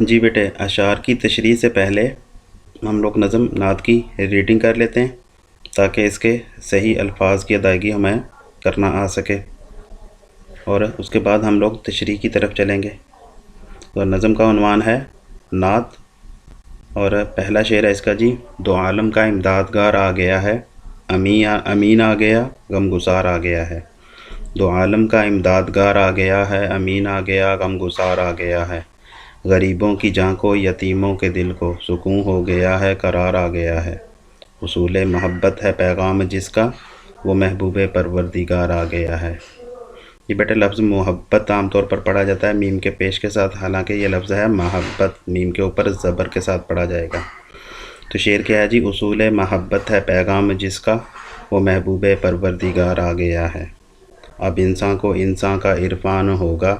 جی بیٹے، اشعار کی تشریح سے پہلے ہم لوگ نظم نعت کی ریڈنگ کر لیتے ہیں تاکہ اس کے صحیح الفاظ کی ادائیگی ہمیں کرنا آ سکے، اور اس کے بعد ہم لوگ تشریح کی طرف چلیں گے۔ تو نظم کا عنوان ہے نعت، اور پہلا شعر ہے اس کا جی: دو عالم کا امدادگار آ گیا ہے، امین آ گیا، غم گسار آ گیا ہے۔ دو عالم کا امدادگار آ گیا ہے، امین آ گیا، غم گسار آ گیا ہے۔ غریبوں کی جاں کو، یتیموں کے دل کو، سکون ہو گیا ہے، قرار آ گیا ہے۔ اصول محبت ہے پیغام جس کا، وہ محبوب پروردگار آ گیا ہے۔ یہ بیٹے لفظ محبت عام طور پر پڑھا جاتا ہے میم کے پیش کے ساتھ، حالانکہ یہ لفظ ہے محبت، میم کے اوپر زبر کے ساتھ پڑھا جائے گا۔ تو شعر کیا ہے جی: اصول محبت ہے پیغام جس کا، وہ محبوب پروردگار آ گیا ہے۔ اب انسان کو انسان کا عرفان ہوگا،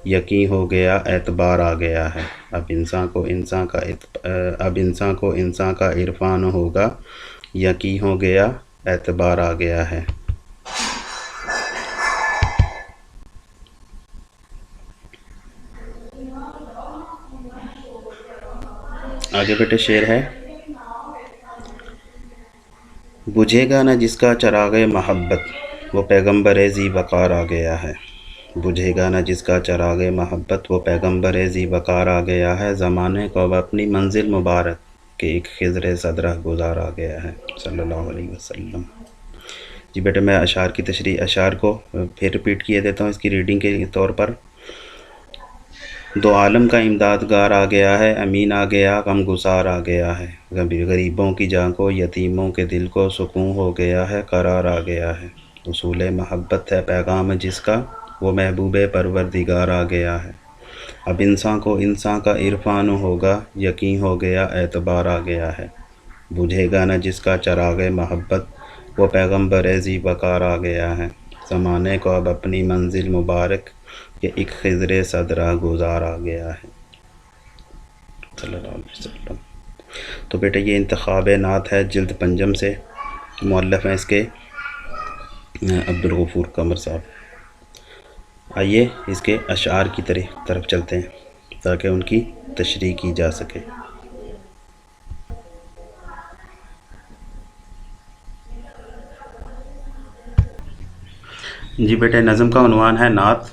یقین ہو گیا، اعتبار آ گیا ہے۔ اب انسان کو انسان کا عرفان ہوگا، یقین ہو گیا، اعتبار آ گیا ہے۔ آگے بیٹے شعر ہے: بجھے گا نہ جس کا چراغ محبت، وہ پیغمبر ذی وقار آ گیا ہے۔ بجھے گا نہ جس کا چراغ محبت، وہ پیغمبر ذی وقار آ گیا ہے۔ زمانے کو اب اپنی منزل مبارک کے ایک خضر صدرہ گزار آ گیا ہے، صلی اللہ علیہ وسلم۔ جی بیٹے میں اشعار کی تشریح، اشعار کو پھر ریپیٹ کیے دیتا ہوں اس کی ریڈنگ کے طور پر۔ دو عالم کا امدادگار آ گیا ہے، امین آ گیا، غم گسار آ گیا ہے۔ غریبوں کی جاں کو، یتیموں کے دل کو، سکون ہو گیا ہے، قرار آ گیا ہے۔ اصول محبت ہے پیغام جس کا، وہ محبوب پروردگار آ گیا ہے۔ اب انسان کو انسان کا عرفان ہوگا، یقین ہو گیا، اعتبار آ گیا ہے۔ بجھے گا نہ جس کا چراغ محبت، وہ پیغمبر ذی وقار آ گیا ہے۔ زمانے کو اب اپنی منزل مبارک کہ ایک خضر صدرہ گزار آ گیا ہے، صلی اللہ علیہ وسلم۔ تو بیٹے یہ انتخاب نعت ہے جلد پنجم سے، مؤلف ہیں اس کے عبدالغفور قمر صاحب۔ آئیے اس کے اشعار کی طرف چلتے ہیں تاکہ ان کی تشریح کی جا سکے۔ جی بیٹے نظم کا عنوان ہے نعت،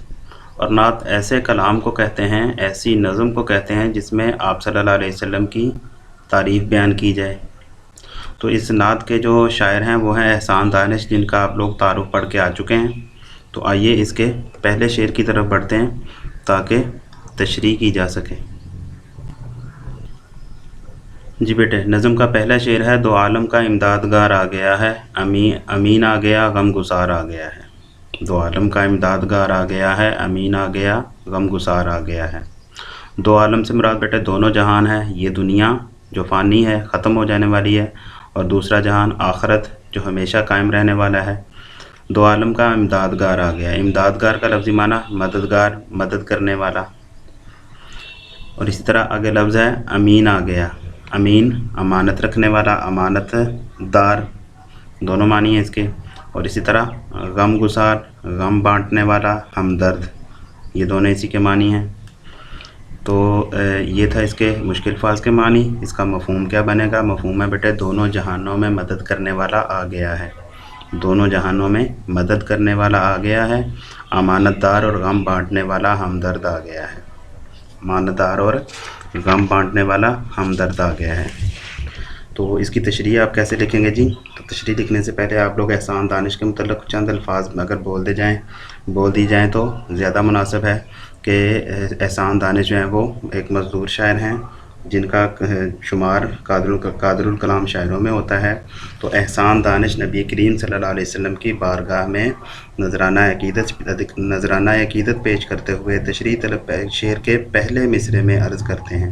اور نعت ایسے کلام کو کہتے ہیں، ایسی نظم کو کہتے ہیں جس میں آپ صلی اللہ علیہ وسلم کی تعریف بیان کی جائے۔ تو اس نعت کے جو شاعر ہیں وہ ہیں احسان دانش، جن کا آپ لوگ تعارف پڑھ کے آ چکے ہیں۔ تو آئیے اس کے پہلے شعر کی طرف بڑھتے ہیں تاکہ تشریح کی جا سکے۔ جی بیٹے نظم کا پہلا شعر ہے: دو عالم کا امدادگار آ گیا ہے، امین آ گیا، غم گسار آ گیا ہے۔ دو عالم کا امدادگار آ گیا ہے، امین آ گیا، غم گسار آ گیا ہے۔ دو عالم سے مراد بیٹے دونوں جہان ہے، یہ دنیا جو فانی ہے، ختم ہو جانے والی ہے، اور دوسرا جہان آخرت جو ہمیشہ قائم رہنے والا ہے۔ دو عالم کا امدادگار آ گیا، امدادگار کا لفظی معنی مددگار، مدد کرنے والا۔ اور اسی طرح آگے لفظ ہے امین آ گیا، امین امانت رکھنے والا، امانت دار، دونوں معنی ہیں اس کے۔ اور اسی طرح غم گسار، غم بانٹنے والا، ہمدرد، یہ دونوں اسی کے معنی ہیں۔ تو یہ تھا اس کے مشکل الفاظ کے معنی۔ اس کا مفہوم کیا بنے گا؟ مفہوم ہے بیٹے دونوں جہانوں میں مدد کرنے والا آ گیا ہے، دونوں جہانوں میں مدد کرنے والا آ گیا ہے، امانت دار اور غم بانٹنے والا ہمدرد آ گیا ہے، امانت دار اور غم بانٹنے والا ہمدرد آ گیا ہے۔ تو اس کی تشریح آپ کیسے لکھیں گے جی؟ تو تشریح لکھنے سے پہلے آپ لوگ احسان دانش کے متعلق چند الفاظ اگر بول دی جائیں تو زیادہ مناسب ہے کہ احسان دانش جو ہیں وہ ایک مشہور شاعر ہیں جن کا شمار قادر الکلام شاعروں میں ہوتا ہے۔ تو احسان دانش نبی کریم صلی اللہ علیہ وسلم کی بارگاہ میں نذرانہ عقیدت پیش کرتے ہوئے تشریح طلب شعر کے پہلے مصرعے میں عرض کرتے ہیں۔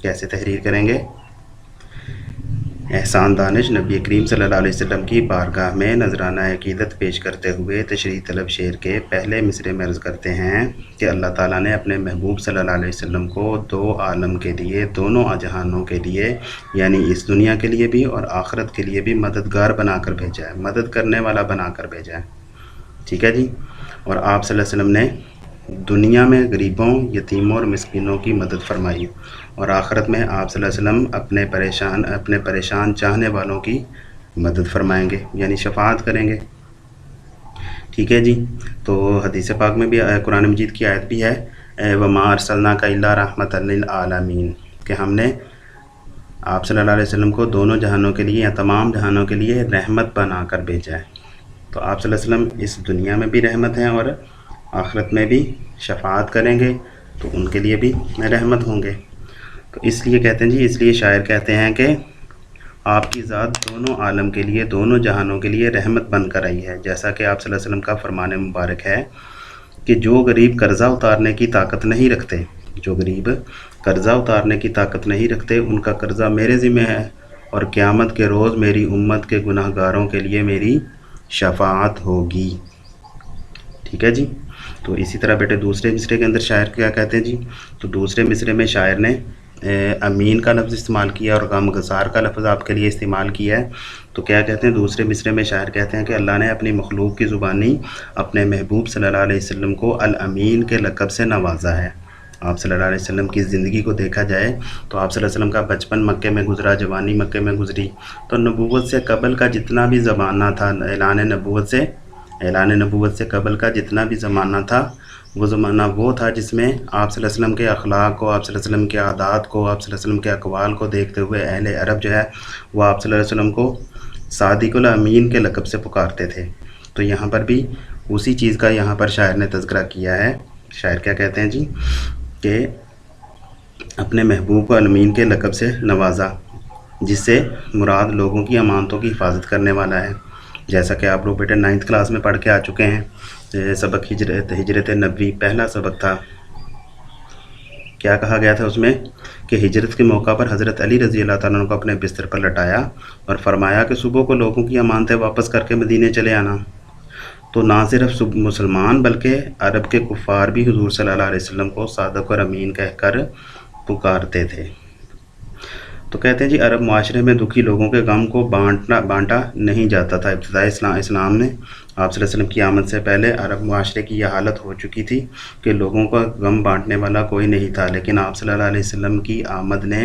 کیسے تحریر کریں گے؟ احسان دانش نبی کریم صلی اللہ علیہ وسلم کی بارگاہ میں نذرانہ عقیدت پیش کرتے ہوئے تشریح طلب شعر کے پہلے مصرعے میں عرض کرتے ہیں کہ اللہ تعالیٰ نے اپنے محبوب صلی اللہ علیہ وسلم کو دو عالم کے لیے، دونوں جہانوں کے لیے، یعنی اس دنیا کے لیے بھی اور آخرت کے لیے بھی مددگار بنا کر بھیجا ہے، مدد کرنے والا بنا کر بھیجا ہے۔ ٹھیک ہے جی؟ اور آپ صلی اللہ علیہ وسلم نے دنیا میں غریبوں، یتیموں اور مسکینوں کی مدد فرمائی، اور آخرت میں آپ صلی اللہ علیہ وسلم اپنے پریشان چاہنے والوں کی مدد فرمائیں گے، یعنی شفاعت کریں گے۔ ٹھیک ہے جی، تو حدیث پاک میں بھی قرآن مجید کی آیت بھی ہے وَمَا أَرْسَلْنَاكَ إِلَّا رَحْمَةً لِّلْعَالَمِينَ، کہ ہم نے آپ صلی اللہ علیہ وسلم کو دونوں جہانوں کے لیے یا تمام جہانوں کے لیے رحمت بنا کر بھیجا ہے۔ تو آپ صلی اللہ علیہ وسلم اس دنیا میں بھی رحمت ہیں اور آخرت میں بھی شفاعت کریں گے، تو ان کے لیے بھی رحمت ہوں گے۔ تو اس لیے کہتے ہیں جی، اس لیے شاعر کہتے ہیں کہ آپ کی ذات دونوں عالم کے لیے، دونوں جہانوں کے لیے رحمت بن کر آئی ہے، جیسا کہ آپ صلی اللہ علیہ وسلم کا فرمان مبارک ہے کہ جو غریب قرضہ اتارنے کی طاقت نہیں رکھتے، جو غریب قرضہ اتارنے کی طاقت نہیں رکھتے، ان کا قرضہ میرے ذمہ ہے، اور قیامت کے روز میری امت کے گناہ گاروں کے لیے میری شفاعت ہوگی۔ ٹھیک ہے جی، تو اسی طرح بیٹے دوسرے مصرے کے اندر شاعر کیا کہتے ہیں جی، تو دوسرے مصرے میں شاعر نے امین کا لفظ استعمال کیا اور غم گسار کا لفظ آپ کے لیے استعمال کیا ہے۔ تو کیا کہتے ہیں دوسرے مصرے میں شاعر کہتے ہیں کہ اللہ نے اپنی مخلوق کی زبانی اپنے محبوب صلی اللہ علیہ وسلم کو الامین کے لقب سے نوازا ہے۔ آپ صلی اللہ علیہ وسلم کی زندگی کو دیکھا جائے تو آپ صلی اللہ علیہ وسلم کا بچپن مکے میں گزرا، جوانی مکے میں گزری، تو نبوت سے قبل کا جتنا بھی زمانہ تھا، اعلان نبوت سے قبل کا جتنا بھی زمانہ تھا، وہ زمانہ وہ تھا جس میں آپ صلی اللہ علیہ وسلم کے اخلاق کو، آپ صلی اللہ علیہ وسلم کے عادات کو، آپ صلی اللہ علیہ وسلم کے اقوال کو دیکھتے ہوئے اہل عرب جو ہے وہ آپ صلی اللہ علیہ وسلم کو صادق الامین کے لقب سے پکارتے تھے۔ تو یہاں پر بھی اسی چیز کا یہاں پر شاعر نے تذکرہ کیا ہے۔ شاعر کیا کہتے ہیں جی کہ اپنے محبوب کو الامین کے لقب سے نوازا، جس سے مراد لوگوں کی امانتوں کی حفاظت کرنے والا ہے، جیسا کہ آپ لوگ بیٹے 9th کلاس میں پڑھ کے آ چکے ہیں۔ سبق ہجرت نبوی پہلا سبق تھا، کیا کہا گیا تھا اس میں کہ ہجرت کے موقع پر حضرت علی رضی اللہ تعالیٰ عنہ کو اپنے بستر پر لٹایا اور فرمایا کہ صبح کو لوگوں کی امانتیں واپس کر کے مدینے چلے آنا۔ تو نہ صرف مسلمان بلکہ عرب کے کفار بھی حضور صلی اللہ علیہ وسلم کو صادق اور امین کہہ کر پکارتے تھے۔ تو کہتے ہیں جی عرب معاشرے میں دکھی لوگوں کے غم کو بانٹا نہیں جاتا تھا۔ ابتدائی اسلام نے آپ صلی اللہ علیہ وسلم کی آمد سے پہلے عرب معاشرے کی یہ حالت ہو چکی تھی کہ لوگوں کا غم بانٹنے والا کوئی نہیں تھا، لیکن آپ صلی اللہ علیہ وسلم کی آمد نے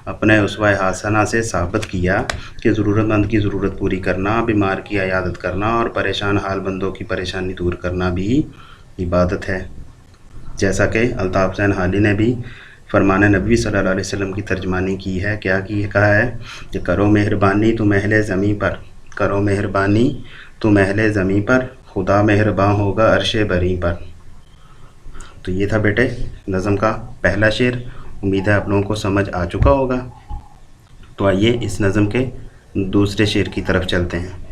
اپنے اسوہ حسنہ سے ثابت کیا کہ ضرورت مند کی ضرورت پوری کرنا، بیمار کی عیادت کرنا اور پریشان حال بندوں کی پریشانی دور کرنا بھی عبادت ہے، جیسا کہ الطاف حسین حالی نے بھی فرمان نبوی صلی اللہ علیہ وسلم کی ترجمانی کی ہے۔ کیا کہا ہے کہ کرو مہربانی تم اہل زمین پر، کرو مہربانی تم اہل زمین پر، خدا مہرباں ہوگا عرش بری پر۔ تو یہ تھا بیٹے نظم کا پہلا شعر، امید ہے آپ لوگوں کو سمجھ آ چکا ہوگا۔ تو آئیے اس نظم کے دوسرے شعر کی طرف چلتے ہیں۔